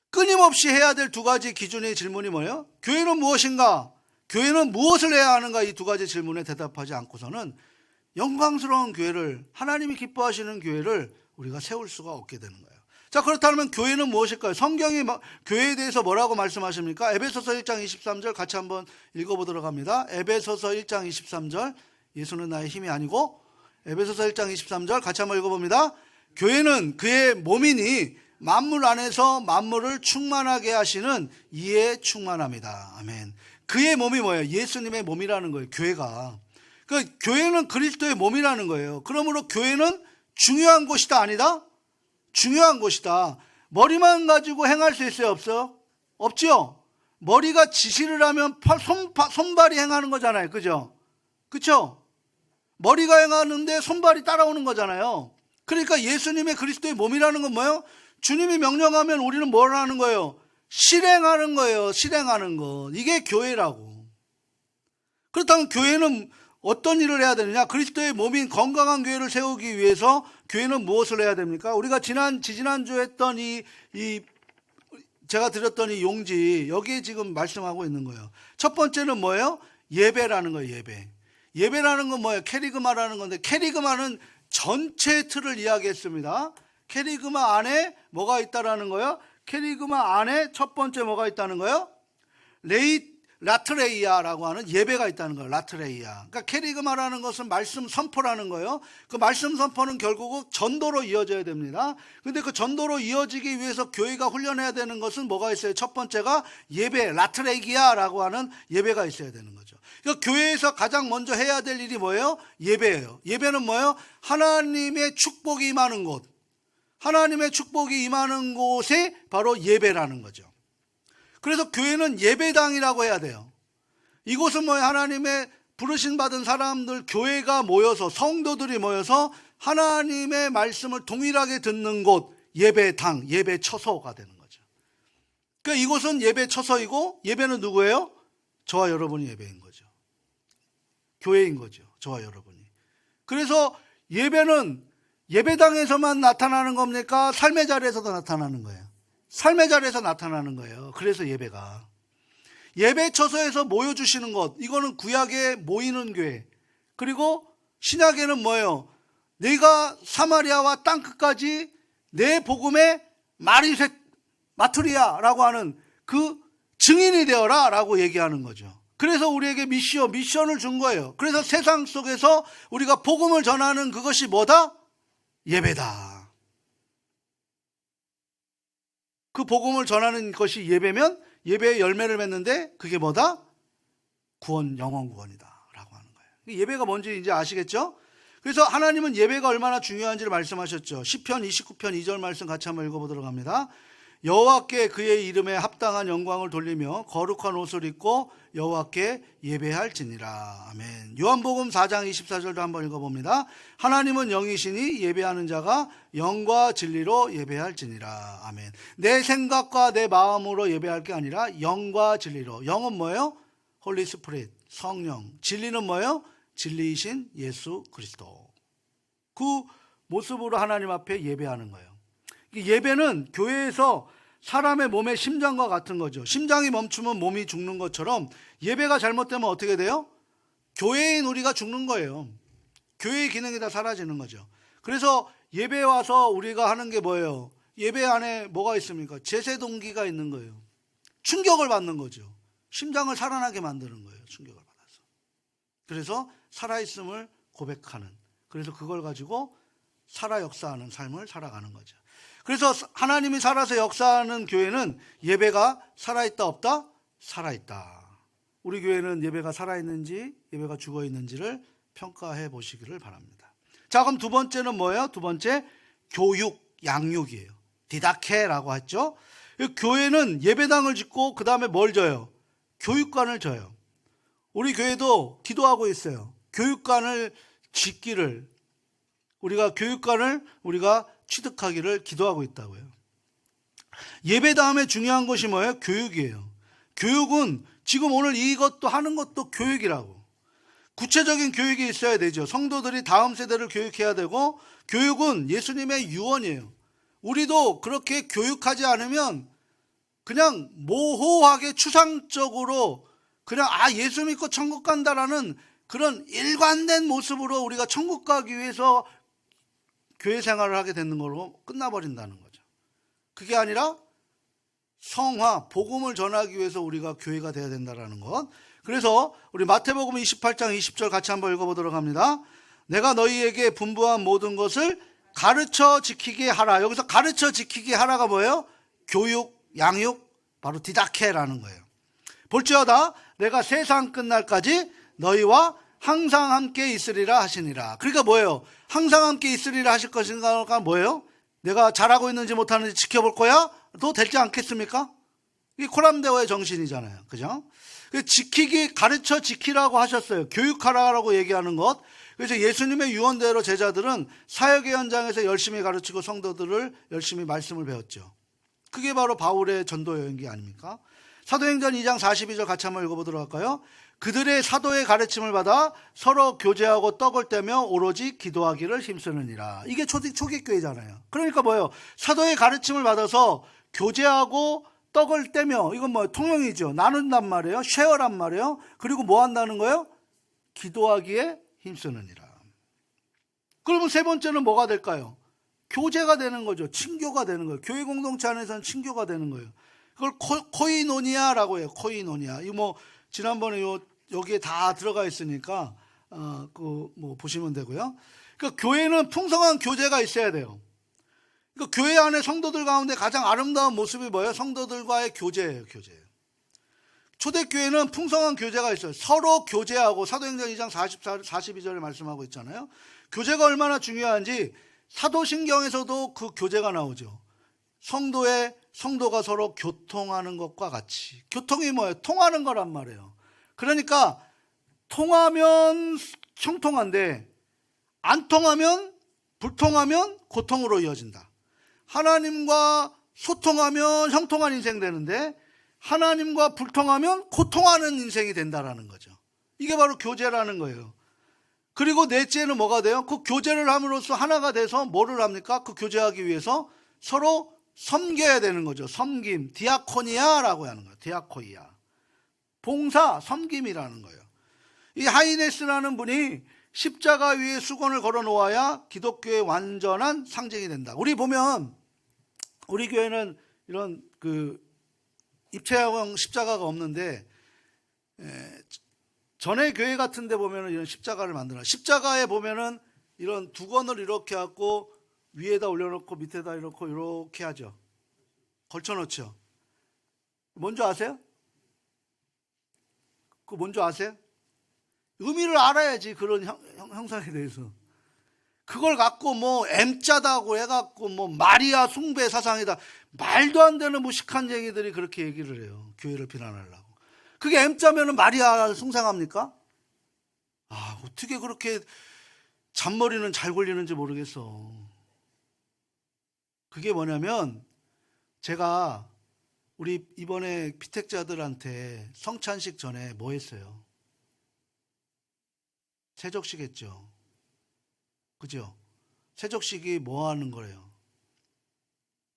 끊임없이 해야 될 두 가지 기준의 질문이 뭐예요? 교회는 무엇인가? 교회는 무엇을 해야 하는가, 이 두 가지 질문에 대답하지 않고서는 영광스러운 교회를, 하나님이 기뻐하시는 교회를 우리가 세울 수가 없게 되는 거예요. 자, 그렇다면 교회는 무엇일까요? 성경이 교회에 대해서 뭐라고 말씀하십니까? 에베소서 1장 23절 같이 한번 읽어보도록 합니다. 에베소서 1장 23절, 예수는 나의 힘이 아니고, 에베소서 1장 23절 같이 한번 읽어봅니다. 교회는 그의 몸이니 만물 안에서 만물을 충만하게 하시는 이에 충만합니다. 아멘. 그의 몸이 뭐예요? 예수님의 몸이라는 거예요, 교회가. 그 교회는 그리스도의 몸이라는 거예요. 그러므로 교회는 중요한 곳이다, 아니다? 중요한 곳이다. 머리만 가지고 행할 수 있어요, 없어요? 없죠? 머리가 지시를 하면 손발이 행하는 거잖아요, 그죠? 그쵸? 머리가 행하는데 손발이 따라오는 거잖아요. 그러니까 예수님의 그리스도의 몸이라는 건 뭐예요? 주님이 명령하면 우리는 뭘 하는 거예요? 실행하는 거예요. 실행하는 거. 이게 교회라고. 그렇다면 교회는 어떤 일을 해야 되느냐? 그리스도의 몸인 건강한 교회를 세우기 위해서 교회는 무엇을 해야 됩니까? 우리가 지지난주에 했던 제가 드렸던 이 용지, 여기에 지금 말씀하고 있는 거예요. 첫 번째는 뭐예요? 예배라는 거예요, 예배. 예배라는 건 뭐예요? 캐리그마라는 건데, 캐리그마는 전체 틀을 이야기했습니다. 캐리그마 안에 뭐가 있다라는 거예요? 캐리그마 안에 첫 번째 뭐가 있다는 거예요? 라트레이아라고 하는 예배가 있다는 거예요. 라트레이아. 그러니까 캐리그마라는 것은 말씀 선포라는 거예요. 그 말씀 선포는 결국은 전도로 이어져야 됩니다. 근데 그 전도로 이어지기 위해서 교회가 훈련해야 되는 것은 뭐가 있어요? 첫 번째가 예배, 라트레이기아라고 하는 예배가 있어야 되는 거죠. 그러니까 교회에서 가장 먼저 해야 될 일이 뭐예요? 예배예요. 예배는 뭐예요? 하나님의 축복이 임하는 곳. 하나님의 축복이 임하는 곳이 바로 예배라는 거죠. 그래서 교회는 예배당이라고 해야 돼요. 이곳은 뭐예요? 하나님의 부르심 받은 사람들, 교회가 모여서, 성도들이 모여서 하나님의 말씀을 동일하게 듣는 곳, 예배당, 예배처소가 되는 거죠. 그러니까 이곳은 예배처소이고, 예배는 누구예요? 저와 여러분이 예배인 거죠. 교회인 거죠. 저와 여러분이. 그래서 예배는 예배당에서만 나타나는 겁니까? 삶의 자리에서도 나타나는 거예요. 삶의 자리에서 나타나는 거예요. 그래서 예배가. 예배처소에서 모여주시는 것, 이거는 구약에 모이는 교회. 그리고 신약에는 뭐예요? 내가 사마리아와 땅끝까지 내 복음의 마투리아라고 하는 그 증인이 되어라 라고 얘기하는 거죠. 그래서 우리에게 미션을 준 거예요. 그래서 세상 속에서 우리가 복음을 전하는 그것이 뭐다? 예배다. 그 복음을 전하는 것이 예배면 예배의 열매를 맺는데 그게 뭐다? 구원, 영원 구원이다 라고 하는 거예요. 예배가 뭔지 이제 아시겠죠? 그래서 하나님은 예배가 얼마나 중요한지를 말씀하셨죠. 시편 29편 2절 말씀 같이 한번 읽어보도록 합니다. 여호와께 그의 이름에 합당한 영광을 돌리며 거룩한 옷을 입고 여호와께 예배할지니라. 아멘. 요한복음 4장 24절도 한번 읽어봅니다. 하나님은 영이시니 예배하는 자가 영과 진리로 예배할지니라. 아멘. 내 생각과 내 마음으로 예배할 게 아니라 영과 진리로. 영은 뭐예요? 홀리 스피릿, 성령. 진리는 뭐예요? 진리이신 예수 그리스도. 그 모습으로 하나님 앞에 예배하는 거예요. 예배는 교회에서 사람의 몸의 심장과 같은 거죠. 심장이 멈추면 몸이 죽는 것처럼 예배가 잘못되면 어떻게 돼요? 교회인 우리가 죽는 거예요. 교회의 기능이 다 사라지는 거죠. 그래서 예배에 와서 우리가 하는 게 뭐예요? 예배 안에 뭐가 있습니까? 제세 동기가 있는 거예요. 충격을 받는 거죠. 심장을 살아나게 만드는 거예요. 충격을 받아서. 그래서 살아있음을 고백하는, 그래서 그걸 가지고 살아 역사하는 삶을 살아가는 거죠. 그래서 하나님이 살아서 역사하는 교회는 예배가 살아있다 없다? 살아있다. 우리 교회는 예배가 살아있는지 예배가 죽어있는지를 평가해 보시기를 바랍니다. 자, 그럼 두 번째는 뭐예요? 두 번째, 교육, 양육이에요. 디다케라고 했죠. 교회는 예배당을 짓고 그 다음에 뭘 줘요? 교육관을 줘요. 우리 교회도 기도하고 있어요. 교육관을 짓기를, 우리가 교육관을 우리가 취득하기를 기도하고 있다고요. 예배 다음에 중요한 것이 뭐예요? 교육이에요. 교육은 지금 오늘 이것도 하는 것도 교육이라고. 구체적인 교육이 있어야 되죠. 성도들이 다음 세대를 교육해야 되고, 교육은 예수님의 유언이에요. 우리도 그렇게 교육하지 않으면 그냥 모호하게 추상적으로 그냥 예수 믿고 천국 간다라는 그런 일관된 모습으로 우리가 천국 가기 위해서 교회 생활을 하게 되는 걸로 끝나버린다는 거죠. 그게 아니라 성화, 복음을 전하기 위해서 우리가 교회가 돼야 된다는 것. 그래서 우리 마태복음 28장 20절 같이 한번 읽어보도록 합니다. 내가 너희에게 분부한 모든 것을 가르쳐 지키게 하라. 여기서 가르쳐 지키게 하라가 뭐예요? 교육, 양육, 바로 디다케라는 거예요. 볼지어다 내가 세상 끝날까지 너희와 항상 함께 있으리라 하시니라. 그러니까 뭐예요? 항상 함께 있으리라 하실 것인가가 뭐예요? 내가 잘하고 있는지 못하는지 지켜볼 거야? 또 되지 않겠습니까? 이게 코람데오의 정신이잖아요. 그죠? 지키기, 가르쳐 지키라고 하셨어요. 교육하라고 얘기하는 것. 그래서 예수님의 유언대로 제자들은 사역의 현장에서 열심히 가르치고 성도들을 열심히 말씀을 배웠죠. 그게 바로 바울의 전도 여행기 아닙니까? 사도행전 2장 42절 같이 한번 읽어보도록 할까요? 그들의 사도의 가르침을 받아 서로 교제하고 떡을 떼며 오로지 기도하기를 힘쓰느니라. 이게 초기교회잖아요. 그러니까 뭐예요? 사도의 가르침을 받아서 교제하고 떡을 떼며, 이건 뭐 통용이죠. 나눈단 말이에요. 쉐어란 말이에요. 그리고 뭐 한다는 거예요? 기도하기에 힘쓰느니라. 그러면 세 번째는 뭐가 될까요? 교제가 되는 거죠. 친교가 되는 거예요. 교회 공동체 안에서는 친교가 되는 거예요. 그걸 코이노니아라고 해요. 코이노니아. 이거 뭐 지난번에 여기에 다 들어가 있으니까 뭐 보시면 되고요. 그러니까 교회는 풍성한 교제가 있어야 돼요. 그러니까 교회 안에 성도들 가운데 가장 아름다운 모습이 뭐예요? 성도들과의 교제예요. 교제. 초대교회는 풍성한 교제가 있어요. 서로 교제하고, 사도행전 2장 42절에 말씀하고 있잖아요. 교제가 얼마나 중요한지 사도신경에서도 그 교제가 나오죠. 성도가 서로 교통하는 것과 같이. 교통이 뭐예요? 통하는 거란 말이에요. 그러니까 통하면 형통한데 안 통하면, 불통하면 고통으로 이어진다. 하나님과 소통하면 형통한 인생 되는데 하나님과 불통하면 고통하는 인생이 된다라는 거죠. 이게 바로 교제라는 거예요. 그리고 넷째는 뭐가 돼요? 그 교제를 함으로써 하나가 돼서 뭐를 합니까? 그 교제하기 위해서 서로 섬겨야 되는 거죠. 섬김, 디아코니아라고 하는 거예요. 디아코이아. 봉사, 섬김이라는 거예요. 이 하이네스라는 분이 십자가 위에 수건을 걸어 놓아야 기독교의 완전한 상징이 된다. 우리 보면 우리 교회는 이런 입체형 십자가가 없는데, 전에 교회 같은 데 보면은 이런 십자가를 만들어요. 십자가에 보면은 이런 두 건을 이렇게 갖고 위에다 올려놓고 밑에다 이렇게 하죠. 걸쳐놓죠. 뭔지 아세요? 그거 뭔지 아세요? 의미를 알아야지, 그런 형상에 대해서. 그걸 갖고 뭐 M자다고 해갖고 뭐 마리아 숭배 사상이다, 말도 안 되는 무식한 쟁이들이 그렇게 얘기를 해요. 교회를 비난하려고. 그게 M자면은 마리아 숭상합니까? 어떻게 그렇게 잔머리는 잘 걸리는지 모르겠어. 그게 뭐냐면, 제가 우리 이번에 피택자들한테 성찬식 전에 뭐 했어요? 세족식 했죠. 그죠? 세족식이 뭐 하는 거예요?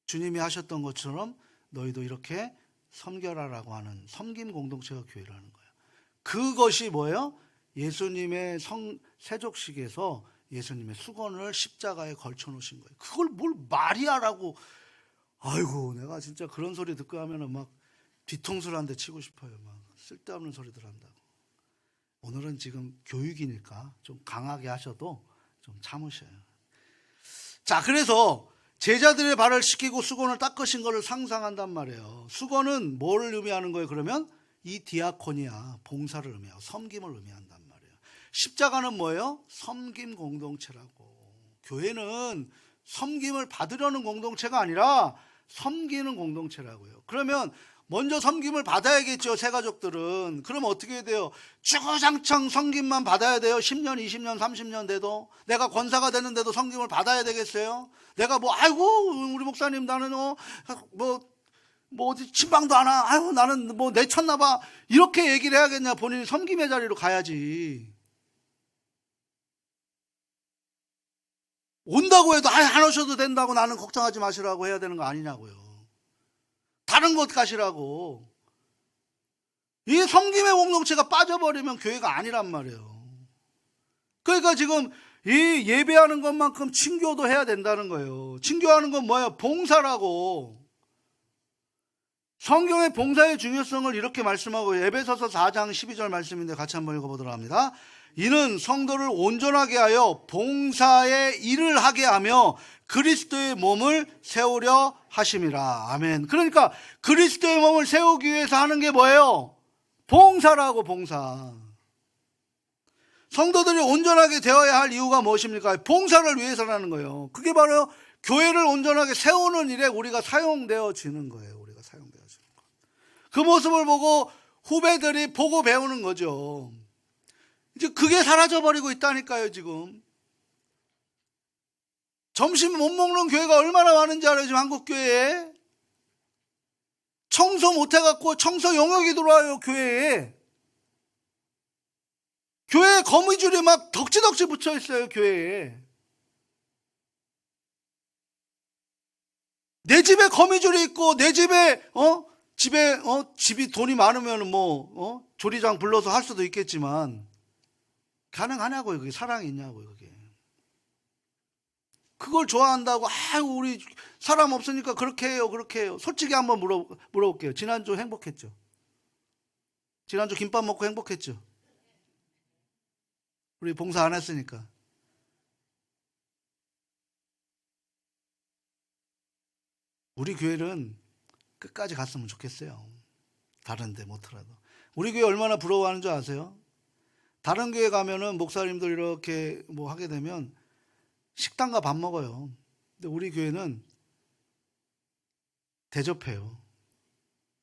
주님이 하셨던 것처럼 너희도 이렇게 섬겨라라고 하는 섬김 공동체가 교회라는 거예요. 그것이 뭐예요? 예수님의 세족식에서 예수님의 수건을 십자가에 걸쳐 놓으신 거예요. 그걸 뭘 마리아라고. 아이고, 내가 진짜 그런 소리 듣고 하면은 막 뒤통수를 한 대 치고 싶어요. 막 쓸데없는 소리들 한다고. 오늘은 지금 교육이니까 좀 강하게 하셔도 좀 참으셔요. 자, 그래서 제자들의 발을 씻기고 수건을 닦으신 것을 상상한단 말이에요. 수건은 뭘 의미하는 거예요? 그러면 이 디아코니아, 봉사를 의미하고 섬김을 의미한단 말이에요. 십자가는 뭐예요? 섬김 공동체라고. 교회는 섬김을 받으려는 공동체가 아니라 섬기는 공동체라고요. 그러면 먼저 섬김을 받아야겠죠, 새 가족들은. 그럼 어떻게 돼요? 주구장창 섬김만 받아야 돼요? 10년, 20년, 30년 돼도? 내가 권사가 되는데도 섬김을 받아야 되겠어요? 내가 아이고, 우리 목사님, 나는 어디 친방도 안 와. 아이고, 나는 내쳤나 봐. 이렇게 얘기를 해야겠냐? 본인이 섬김의 자리로 가야지. 온다고 해도 안 오셔도 된다고, 나는 걱정하지 마시라고 해야 되는 거 아니냐고요. 다른 곳 가시라고. 이 섬김의 공동체가 빠져버리면 교회가 아니란 말이에요. 그러니까 지금 이 예배하는 것만큼 친교도 해야 된다는 거예요. 친교하는 건 뭐예요? 봉사라고. 성경의 봉사의 중요성을 이렇게 말씀하고, 에베소서 4장 12절 말씀인데 같이 한번 읽어보도록 합니다. 이는 성도를 온전하게 하여 봉사의 일을 하게 하며 그리스도의 몸을 세우려 하심이라. 아멘. 그러니까 그리스도의 몸을 세우기 위해서 하는 게 뭐예요? 봉사라고, 봉사. 성도들이 온전하게 되어야 할 이유가 무엇입니까? 봉사를 위해서라는 거예요. 그게 바로 교회를 온전하게 세우는 일에 우리가 사용되어지는 거예요. 우리가 사용되어지는 거. 그 모습을 보고 후배들이 보고 배우는 거죠. 이제 그게 사라져버리고 있다니까요, 지금. 점심 못 먹는 교회가 얼마나 많은지 알아요, 지금 한국 교회에. 청소 못해갖고 청소 영역이 들어와요, 교회에. 교회에 거미줄이 막 덕지덕지 붙여 있어요, 교회에. 내 집에 거미줄이 있고, 내 집에, 집이 돈이 많으면 조리장 불러서 할 수도 있겠지만, 가능하냐고요, 그게. 사랑이 있냐고요, 그게. 그걸 좋아한다고, 우리 사람 없으니까 그렇게 해요, 그렇게 해요. 솔직히 한번 물어볼게요. 지난주 행복했죠? 지난주 김밥 먹고 행복했죠? 우리 봉사 안 했으니까. 우리 교회는 끝까지 갔으면 좋겠어요. 다른 데 못하라도. 우리 교회 얼마나 부러워하는 줄 아세요? 다른 교회 가면은 목사님들 이렇게 하게 되면 식당과 밥 먹어요. 근데 우리 교회는 대접해요.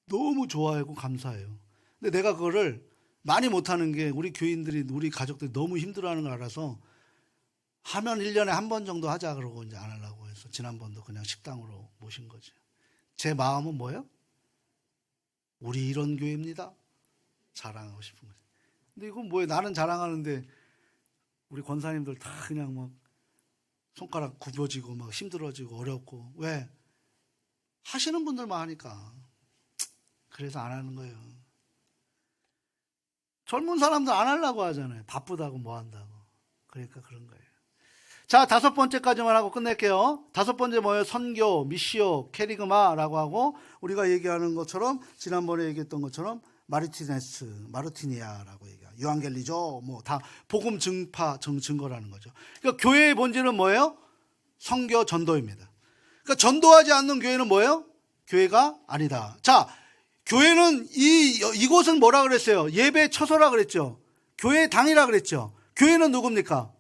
너무 좋아하고 감사해요. 근데 내가 그거를 많이 못하는 게, 우리 교인들이, 우리 가족들이 너무 힘들어하는 걸 알아서 하면 1년에 한 번 정도 하자 그러고 이제 안 하려고 해서 지난번도 그냥 식당으로 모신 거지. 제 마음은 뭐예요? 우리 이런 교회입니다. 자랑하고 싶은 거지. 근데 이건 뭐예요? 나는 자랑하는데 우리 권사님들 다 그냥 막 손가락 굽어지고 막 힘들어지고 어렵고. 왜? 하시는 분들만 하니까. 그래서 안 하는 거예요. 젊은 사람들 안 하려고 하잖아요. 바쁘다고 뭐 한다고. 그러니까 그런 거예요. 자, 5번째까지만 하고 끝낼게요. 5번째 뭐예요? 선교, 미시오, 캐리그마라고 하고, 우리가 얘기하는 것처럼, 지난번에 얘기했던 것처럼 마르티니아라고 얘기해요. 유앙겔리죠. 다 복음 증파, 증거라는 거죠. 그러니까 교회의 본질은 뭐예요? 선교, 전도입니다. 그러니까 전도하지 않는 교회는 뭐예요? 교회가 아니다. 자, 교회는 이곳은 뭐라 그랬어요? 예배 처소라 그랬죠. 교회 당이라 그랬죠. 교회는 누굽니까?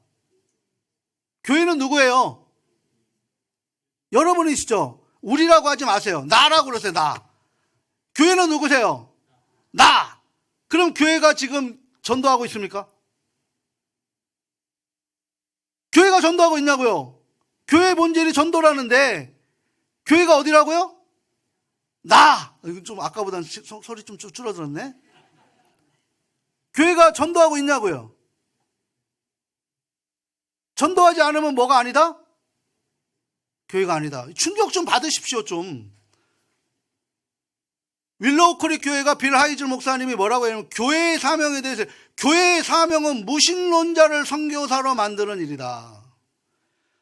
교회는 누구예요? 여러분이시죠? 우리라고 하지 마세요. 나라고 그러세요. 나. 교회는 누구세요? 나. 그럼 교회가 지금 전도하고 있습니까? 교회가 전도하고 있냐고요? 교회 본질이 전도라는데 교회가 어디라고요? 나. 좀 아까보다는 소리 좀 줄어들었네. 교회가 전도하고 있냐고요? 전도하지 않으면 뭐가 아니다? 교회가 아니다. 충격 좀 받으십시오, 좀. 윌로우크릭 교회가 빌 하이즐 목사님이 뭐라고 해요? 교회의 사명에 대해서, 교회의 사명은 무신론자를 선교사로 만드는 일이다.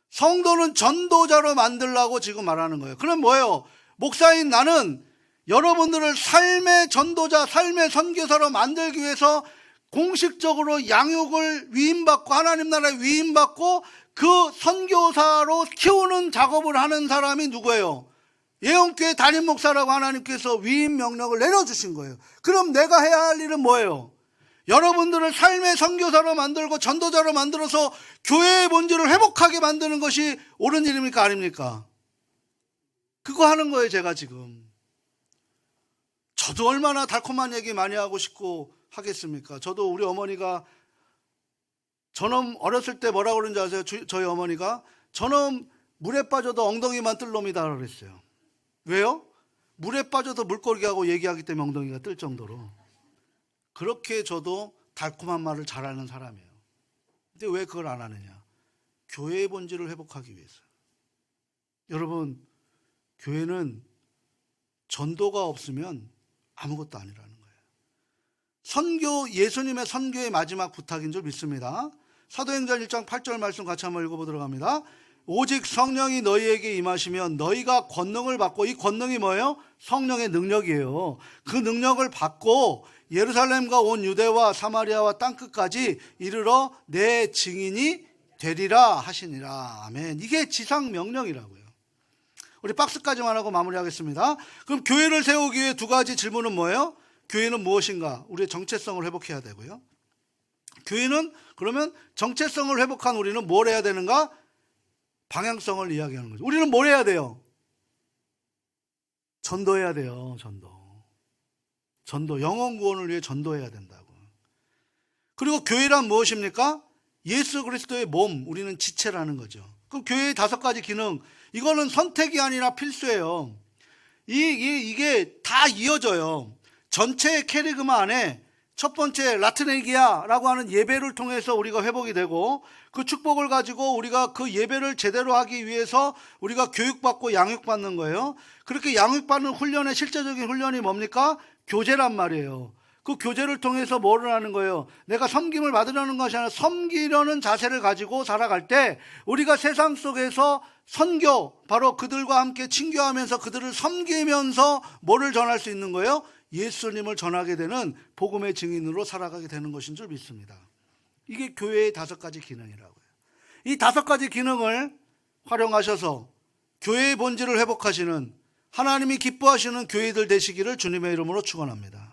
성도는 전도자로 만들라고 지금 말하는 거예요. 그럼 뭐예요? 목사인 나는 여러분들을 삶의 전도자, 삶의 선교사로 만들기 위해서 공식적으로 양육을 위임받고, 하나님 나라에 위임받고 그 선교사로 키우는 작업을 하는 사람이 누구예요? 예언교회 담임 목사라고 하나님께서 위임 명령을 내려주신 거예요. 그럼 내가 해야 할 일은 뭐예요? 여러분들을 삶의 선교사로 만들고 전도자로 만들어서 교회의 본질을 회복하게 만드는 것이 옳은 일입니까? 아닙니까? 그거 하는 거예요, 제가 지금. 저도 얼마나 달콤한 얘기 많이 하고 싶고 하겠습니까? 저도 우리 어머니가, 저놈 어렸을 때 뭐라고 그러는지 아세요? 저희 어머니가 저놈 물에 빠져도 엉덩이만 뜰 놈이다 그랬어요. 왜요? 물에 빠져도 물고기하고 얘기하기 때문에 엉덩이가 뜰 정도로. 그렇게 저도 달콤한 말을 잘하는 사람이에요. 근데 왜 그걸 안 하느냐? 교회의 본질을 회복하기 위해서. 여러분, 교회는 전도가 없으면 아무것도 아니라는 거예요. 선교, 예수님의 선교의 마지막 부탁인 줄 믿습니다. 사도행전 1장 8절 말씀 같이 한번 읽어보도록 합니다. 오직 성령이 너희에게 임하시면 너희가 권능을 받고, 이 권능이 뭐예요? 성령의 능력이에요. 그 능력을 받고 예루살렘과 온 유대와 사마리아와 땅끝까지 이르러 내 증인이 되리라 하시니라. 아멘. 이게 지상 명령이라고요. 우리 박스까지만 하고 마무리하겠습니다. 그럼 교회를 세우기 위해 두 가지 질문은 뭐예요? 교회는 무엇인가? 우리의 정체성을 회복해야 되고요. 교회는 그러면 정체성을 회복한 우리는 뭘 해야 되는가? 방향성을 이야기하는 거죠. 우리는 뭘 해야 돼요? 전도해야 돼요. 전도. 영혼 구원을 위해 전도해야 된다고. 그리고 교회란 무엇입니까? 예수 그리스도의 몸, 우리는 지체라는 거죠. 그럼 교회의 5가지 기능, 이거는 선택이 아니라 필수예요. 이게 다 이어져요. 전체의 캐리그마 안에 첫 번째 라트네기아라고 하는 예배를 통해서 우리가 회복이 되고, 그 축복을 가지고 우리가 그 예배를 제대로 하기 위해서 우리가 교육받고 양육받는 거예요. 그렇게 양육받는 훈련의 실제적인 훈련이 뭡니까? 교제란 말이에요. 그 교제를 통해서 뭐를 하는 거예요? 내가 섬김을 받으려는 것이 아니라 섬기려는 자세를 가지고 살아갈 때 우리가 세상 속에서 선교, 바로 그들과 함께 친교하면서 그들을 섬기면서 뭐를 전할 수 있는 거예요? 예수님을 전하게 되는 복음의 증인으로 살아가게 되는 것인 줄 믿습니다. 이게 교회의 5가지 기능이라고요. 이 5가지 기능을 활용하셔서 교회의 본질을 회복하시는, 하나님이 기뻐하시는 교회들 되시기를 주님의 이름으로 축원합니다.